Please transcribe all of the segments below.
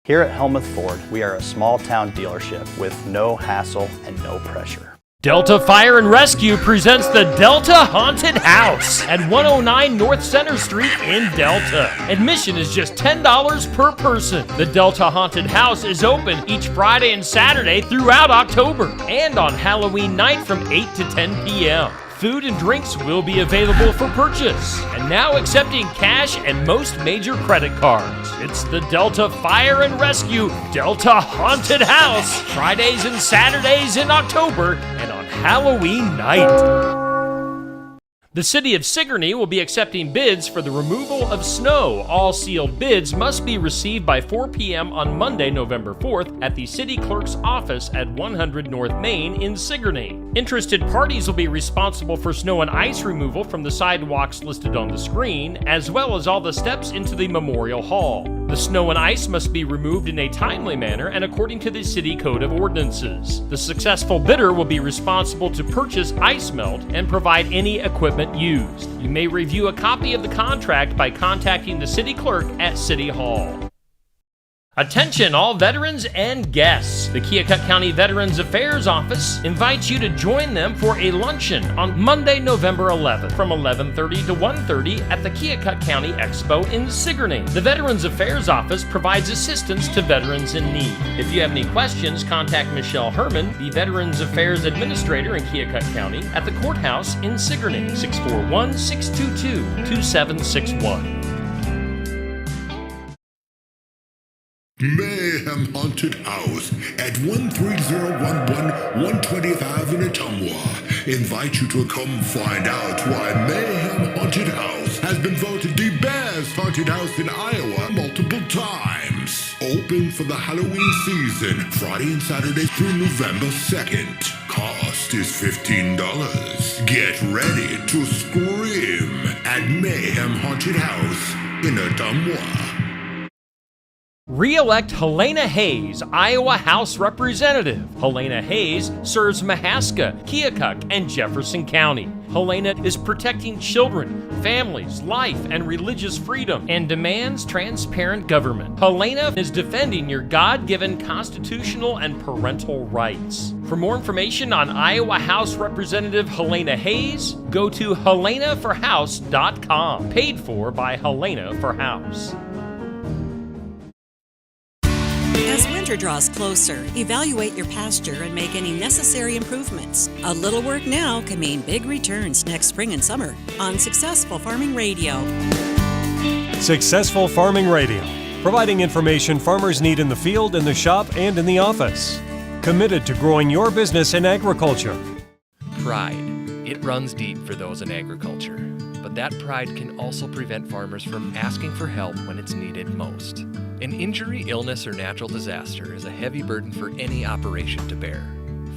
Here at Helmuth Ford, we are a small town dealership with no hassle and no pressure. Delta Fire and Rescue presents the Delta Haunted House at 109 North Center Street in Delta. Admission is just $10 per person. The Delta Haunted House is open each Friday and Saturday throughout October and on Halloween night from 8 to 10 p.m. Food and drinks will be available for purchase, and now accepting cash and most major credit cards. It's the Delta Fire and Rescue Delta Haunted House, Fridays and Saturdays in October and on Halloween night. The City of Sigourney will be accepting bids for the removal of snow. All sealed bids must be received by 4 p.m. on Monday, November 4th at the City Clerk's office at 100 North Main in Sigourney. Interested parties will be responsible for snow and ice removal from the sidewalks listed on the screen, as well as all the steps into the Memorial Hall. The snow and ice must be removed in a timely manner and according to the City Code of Ordinances. The successful bidder will be responsible to purchase ice melt and provide any equipment used. You may review a copy of the contract by contacting the City Clerk at City Hall. Attention all veterans and guests. The Keokuk County Veterans Affairs Office invites you to join them for a luncheon on Monday, November 11th from 11:30 to 1:30 at the Keokuk County Expo in Sigourney. The Veterans Affairs Office provides assistance to veterans in need. If you have any questions, contact Michelle Herman, the Veterans Affairs Administrator in Keokuk County, at the courthouse in Sigourney, 641-622-2761. Mayhem Haunted House at 13011 120th Avenue, Ottumwa invite you to come find out why Mayhem Haunted House has been voted the best haunted house in Iowa multiple times. Open for the Halloween season, Friday and Saturday through November 2nd. Cost is $15. Get ready to scream at Mayhem Haunted House in Ottumwa. Re-elect Helena Hayes, Iowa House Representative. Helena Hayes serves Mahaska, Keokuk, and Jefferson County. Helena is protecting children, families, life, and religious freedom, and demands transparent government. Helena is defending your God-given constitutional and parental rights. For more information on Iowa House Representative Helena Hayes, go to helenaforhouse.com. Paid for by Helena for House. As winter draws closer, evaluate your pasture and make any necessary improvements. A little work now can mean big returns next spring and summer on Successful Farming Radio. Successful Farming Radio, providing information farmers need in the field, in the shop, and in the office. Committed to growing your business in agriculture. Pride. It runs deep for those in agriculture. But that pride can also prevent farmers from asking for help when it's needed most. An injury, illness, or natural disaster is a heavy burden for any operation to bear.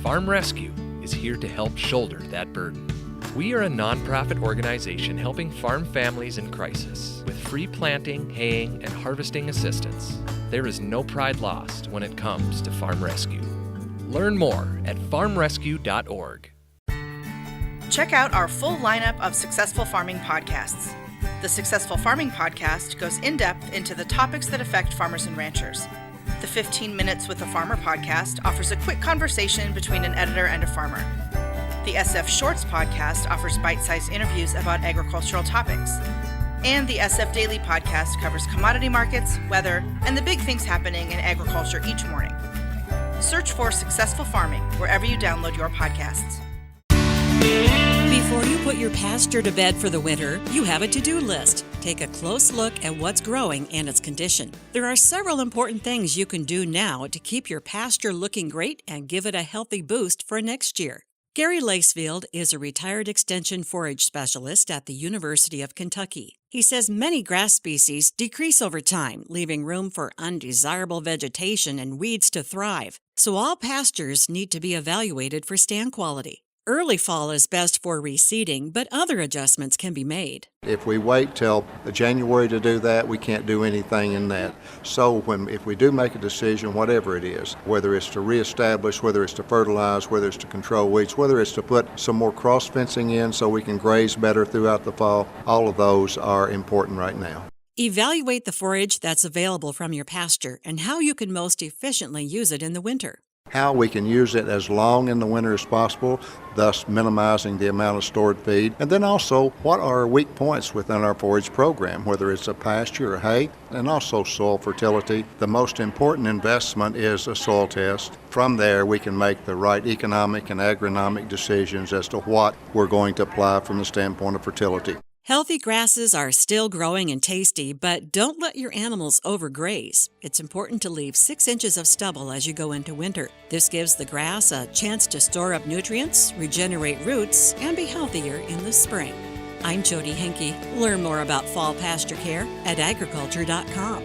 Farm Rescue is here to help shoulder that burden. We are a nonprofit organization helping farm families in crisis with free planting, haying, and harvesting assistance. There is no pride lost when it comes to Farm Rescue. Learn more at farmrescue.org. Check out our full lineup of Successful Farming podcasts. The Successful Farming podcast goes in-depth into the topics that affect farmers and ranchers. The 15 Minutes with a Farmer podcast offers a quick conversation between an editor and a farmer. The SF Shorts podcast offers bite-sized interviews about agricultural topics. And the SF Daily podcast covers commodity markets, weather, and the big things happening in agriculture each morning. Search for Successful Farming wherever you download your podcasts. Before you put your pasture to bed for the winter, you have a to-do list. Take a close look at what's growing and its condition. There are several important things you can do now to keep your pasture looking great and give it a healthy boost for next year. Gary Lacefield is a retired extension forage specialist at the University of Kentucky. He says many grass species decrease over time, leaving room for undesirable vegetation and weeds to thrive. So all pastures need to be evaluated for stand quality. Early fall is best for reseeding, but other adjustments can be made. If we wait till January to do that, we can't do anything in that. So if we do make a decision, whatever it is, whether it's to reestablish, whether it's to fertilize, whether it's to control weeds, whether it's to put some more cross fencing in so we can graze better throughout the fall, all of those are important right now. Evaluate the forage that's available from your pasture and how you can most efficiently use it in the winter. How we can use it as long in the winter as possible, thus minimizing the amount of stored feed. And then also, what are our weak points within our forage program, whether it's a pasture or hay, and also soil fertility. The most important investment is a soil test. From there, we can make the right economic and agronomic decisions as to what we're going to apply from the standpoint of fertility. Healthy grasses are still growing and tasty, but don't let your animals overgraze. It's important to leave 6 inches of stubble as you go into winter. This gives the grass a chance to store up nutrients, regenerate roots, and be healthier in the spring. I'm Jody Henke. Learn more about fall pasture care at agriculture.com.